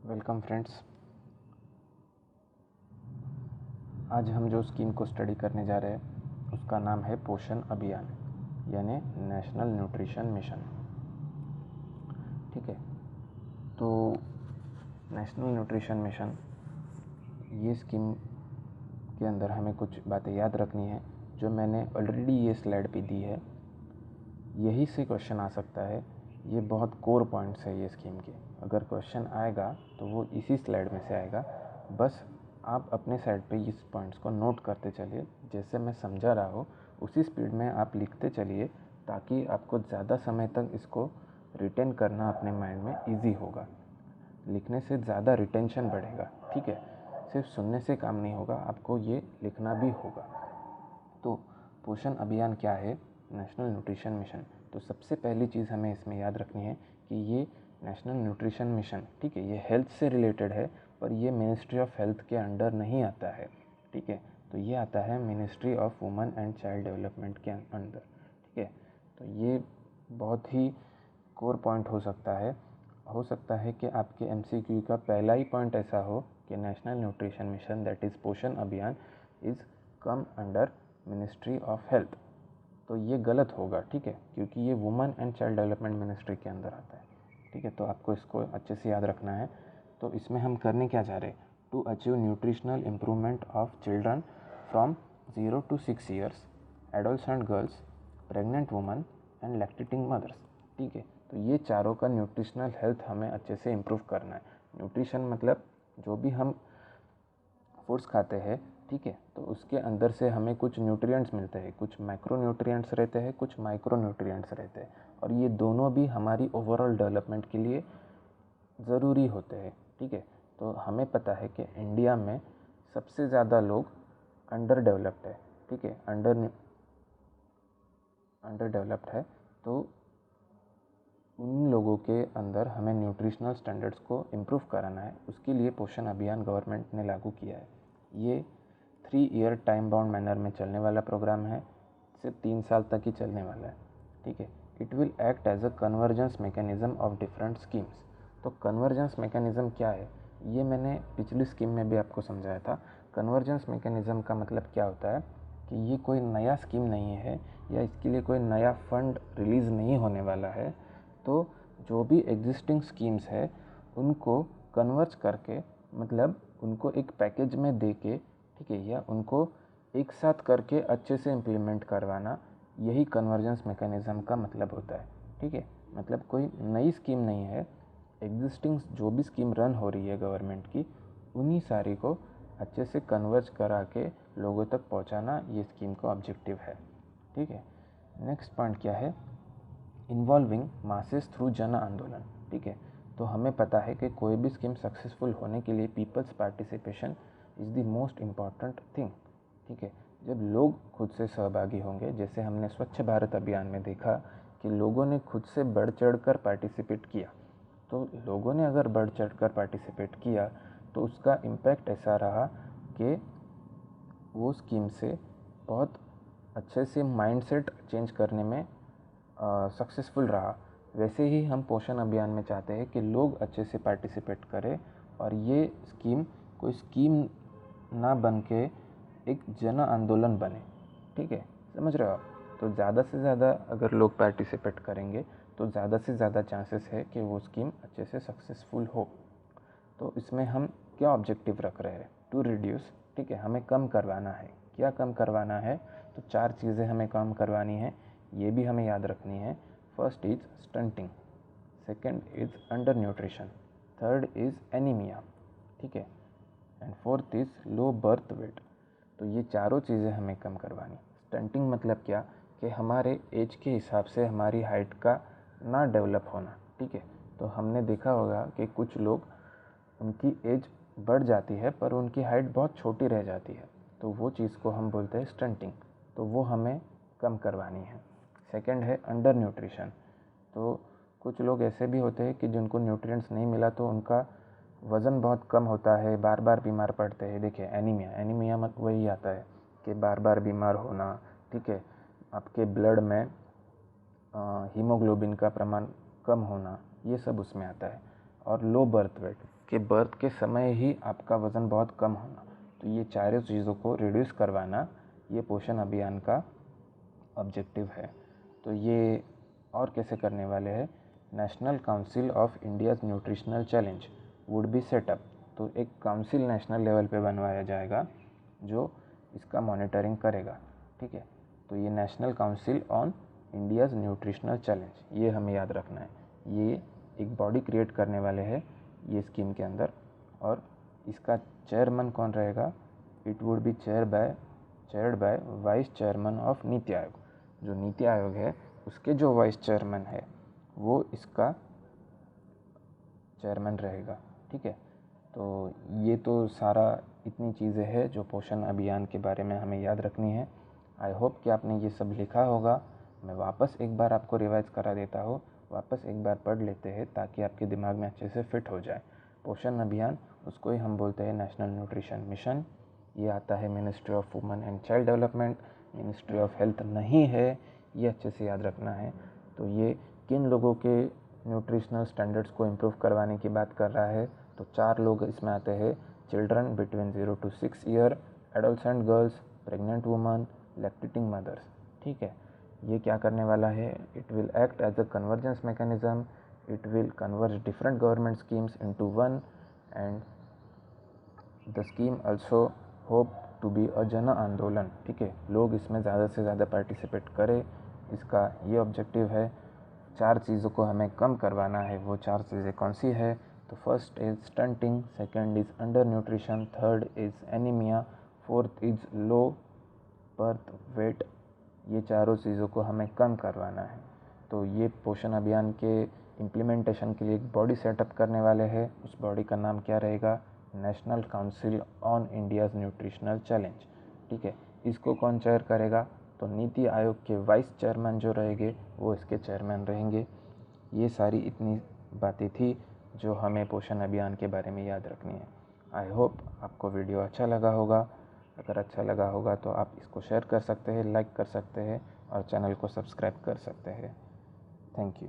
Welcome friends. आज हम जो स्कीम को स्टडी करने जा रहे हैं उसका नाम है पोषण अभियान यानी नेशनल न्यूट्रिशन मिशन। ठीक है, तो नेशनल न्यूट्रिशन मिशन ये स्कीम के अंदर हमें कुछ बातें याद रखनी है जो मैंने ऑलरेडी ये स्लाइड पे दी है। यही से क्वेश्चन आ सकता है। ये बहुत कोर पॉइंट्स है ये स्कीम के। अगर क्वेश्चन आएगा तो वो इसी स्लाइड में से आएगा। बस आप अपने साइड पे इस पॉइंट्स को नोट करते चलिए, जैसे मैं समझा रहा हूँ उसी स्पीड में आप लिखते चलिए, ताकि आपको ज़्यादा समय तक इसको रिटेन करना अपने माइंड में इजी होगा। लिखने से ज़्यादा रिटेंशन बढ़ेगा। ठीक है, सिर्फ सुनने से काम नहीं होगा, आपको ये लिखना भी होगा। तो पोषण अभियान क्या है, नेशनल न्यूट्रिशन मिशन। तो सबसे पहली चीज़ हमें इसमें याद रखनी है कि ये नेशनल न्यूट्रिशन मिशन, ठीक है, ये हेल्थ से रिलेटेड है, पर ये मिनिस्ट्री ऑफ हेल्थ के अंडर नहीं आता है। ठीक है, तो ये आता है ministry of women and child development के अंदर। ठीक है, तो ये बहुत ही कोर पॉइंट हो सकता है कि आपके MCQ का पहला ही पॉइंट ऐसा हो कि national nutrition mission that is पोषण अभियान is come under ministry of health. तो ये गलत होगा, ठीक है, क्योंकि ये women and child development ministry के अंदर आता है। ठीक है, तो आपको इसको अच्छे से याद रखना है। तो इसमें हम करने क्या जा रहे हैं, to achieve nutritional improvement of children from 0 to 6 years, adolescent girls, pregnant woman and lactating mothers. ठीक है, तो ये चारों का न्यूट्रिशनल हेल्थ हमें अच्छे से इम्प्रूव करना है। न्यूट्रिशन मतलब जो भी हम फूड्स खाते हैं, ठीक है, तो उसके अंदर से हमें कुछ न्यूट्रिएंट्स मिलते हैं, कुछ मैक्रो न्यूट्रिएंट्स रहते हैं, कुछ माइक्रो न्यूट्रिएंट्स रहते हैं, और ये दोनों भी हमारी ओवरऑल डेवलपमेंट के लिए ज़रूरी होते हैं। ठीक है, तो हमें पता है कि इंडिया में सबसे ज़्यादा लोग अंडर डेवलप्ड है। ठीक है, अंडर डेवलप्ड है, तो उन लोगों के अंदर हमें न्यूट्रिशनल स्टैंडर्ड्स को इम्प्रूव कराना है। उसके लिए पोषण अभियान गवर्नमेंट ने लागू किया है। ये 3 ईयर टाइम बाउंड मैनर में चलने वाला प्रोग्राम है, सिर्फ 3 साल तक ही चलने वाला है। ठीक है, it will act as a convergence mechanism of different schemes. तो कन्वर्जेंस मैकेनिज्म क्या है, ये मैंने पिछली स्कीम में भी आपको समझाया था। कन्वर्जेंस मैकेनिज्म का मतलब क्या होता है कि ये कोई नया स्कीम नहीं है या इसके लिए कोई नया फंड रिलीज़ नहीं होने वाला है। तो जो भी एग्जिस्टिंग स्कीम्स है उनको कन्वर्ज करके, मतलब उनको एक पैकेज में दे के, ठीक है, या उनको एक साथ करके अच्छे से इम्प्लीमेंट करवाना, यही कन्वर्जेंस मैकेनिज्म का मतलब होता है। ठीक है, मतलब कोई नई स्कीम नहीं है, एग्जिस्टिंग जो भी स्कीम रन हो रही है गवर्नमेंट की, उन्हीं सारी को अच्छे से कन्वर्ज करा के लोगों तक पहुंचाना, ये स्कीम का ऑब्जेक्टिव है। ठीक है, नेक्स्ट पॉइंट क्या है, इन्वॉल्विंग मासेस थ्रू जन आंदोलन। ठीक है, तो हमें पता है कि कोई भी स्कीम सक्सेसफुल होने के लिए peoples participation is the most important thing. ठीक है, जब लोग खुद से सहभागी होंगे, जैसे हमने स्वच्छ भारत अभियान में देखा कि लोगों ने खुद से बढ़ चढ़ कर पार्टिसिपेट किया, तो लोगों ने अगर बढ़ चढ़ कर पार्टिसिपेट किया तो उसका इम्पैक्ट ऐसा रहा कि वो स्कीम से बहुत अच्छे से माइंडसेट चेंज करने में सक्सेसफुल रहा। वैसे ही हम पोषण अभियान में चाहते हैं कि लोग अच्छे से पार्टिसिपेट करें और ये स्कीम कोई स्कीम ना बन के एक जन आंदोलन बने। ठीक है, समझ रहे हो आप। तो ज़्यादा से ज़्यादा अगर लोग पार्टिसिपेट करेंगे तो ज़्यादा से ज़्यादा चांसेस है कि वो स्कीम अच्छे से सक्सेसफुल हो। तो इसमें हम क्या ऑब्जेक्टिव रख रहे हैं, टू रिड्यूस। ठीक है, हमें कम करवाना है। क्या कम करवाना है, तो 4 चीज़ें हमें कम करवानी है, ये भी हमें याद रखनी है। First is stunting, second is under nutrition, third is anaemia, ठीक है, and fourth is low birth weight. तो ये चारों चीज़ें हमें कम करवानी। स्टंटिंग मतलब क्या, कि हमारे एज के हिसाब से हमारी हाइट का ना डेवलप होना। ठीक है, तो हमने देखा होगा कि कुछ लोग, उनकी एज बढ़ जाती है पर उनकी हाइट बहुत छोटी रह जाती है, तो वो चीज़ को हम बोलते हैं स्टंटिंग। तो वो हमें कम करवानी है। सेकंड है अंडर न्यूट्रिशन। तो कुछ लोग ऐसे भी होते हैं कि जिनको न्यूट्रिएंट्स नहीं मिला तो उनका वज़न बहुत कम होता है, बार बार बीमार पड़ते हैं। देखिए एनीमिया मत वही आता है कि बार बार बीमार होना। ठीक है, आपके ब्लड में हीमोग्लोबिन का प्रमाण कम होना, ये सब उसमें आता है। और लो बर्थ वेट, आपके बर्थ के समय ही आपका वज़न बहुत कम होना, तो ये चारों चीज़ों को रिड्यूस करवाना ये पोषण अभियान का ऑब्जेक्टिव है। तो ये और कैसे करने वाले हैं, national council of India's nutritional challenge would be set up. तो एक काउंसिल नेशनल लेवल पे बनवाया जाएगा जो इसका मॉनिटरिंग करेगा, ठीक है। तो ये national council on India's nutritional challenge, ये हमें याद रखना है। ये एक बॉडी क्रिएट करने वाले हैं ये स्कीम के अंदर, और इसका चेयरमैन कौन रहेगा, it would be chaired by vice chairman of NITI Aayog. जो नीति आयोग है उसके जो वाइस चेयरमैन है वो इसका चेयरमैन रहेगा, ठीक है। तो ये तो सारा इतनी चीज़ें हैं जो पोषण अभियान के बारे में हमें याद रखनी है। आई होप कि आपने ये सब लिखा होगा। मैं वापस एक बार आपको रिवाइज करा देता हूँ, वापस एक बार पढ़ लेते हैं ताकि आपके दिमाग में अच्छे से फिट हो जाए। पोषण अभियान, उसको ही हम बोलते हैं नेशनल न्यूट्रिशन मिशन। ये आता है ministry of women and child development, ministry of health नहीं है, ये अच्छे से याद रखना है। तो ये किन लोगों के न्यूट्रिशनल स्टैंडर्ड्स को इम्प्रूव करवाने की बात कर रहा है, तो 4 लोग इसमें आते हैं, children between 0 to 6 year, adolescent girls, pregnant woman, lactating mothers, ठीक है। ये क्या करने वाला है, it will act as a convergence mechanism, it will converge different government schemes into one, and the scheme also hope to be a जन आंदोलन, ठीक है। लोग इसमें ज़्यादा से ज़्यादा पार्टिसिपेट करें, इसका ये ऑब्जेक्टिव है। 4 चीज़ों को हमें कम करवाना है, वो 4 चीज़ें कौन सी है, तो first is stunting, second is under nutrition, third is anaemia, fourth is low birth weight. ये चारों चीज़ों को हमें कम करवाना है। तो ये पोषण अभियान के इम्प्लीमेंटेशन के लिए एक बॉडी सेटअप करने वाले हैं। उस बॉडी का नाम क्या रहेगा, national council on India's nutritional challenge, ठीक है। इसको कौन चेयर करेगा, तो नीति आयोग के वाइस चेयरमैन जो रहेंगे वो इसके चेयरमैन रहेंगे। ये सारी इतनी बातें थी जो हमें पोषण अभियान के बारे में याद रखनी है। आई होप आपको वीडियो अच्छा लगा होगा। अगर अच्छा लगा होगा तो आप इसको शेयर कर सकते हैं, लाइक कर सकते हैं और चैनल को सब्सक्राइब कर सकते हैं। Thank you.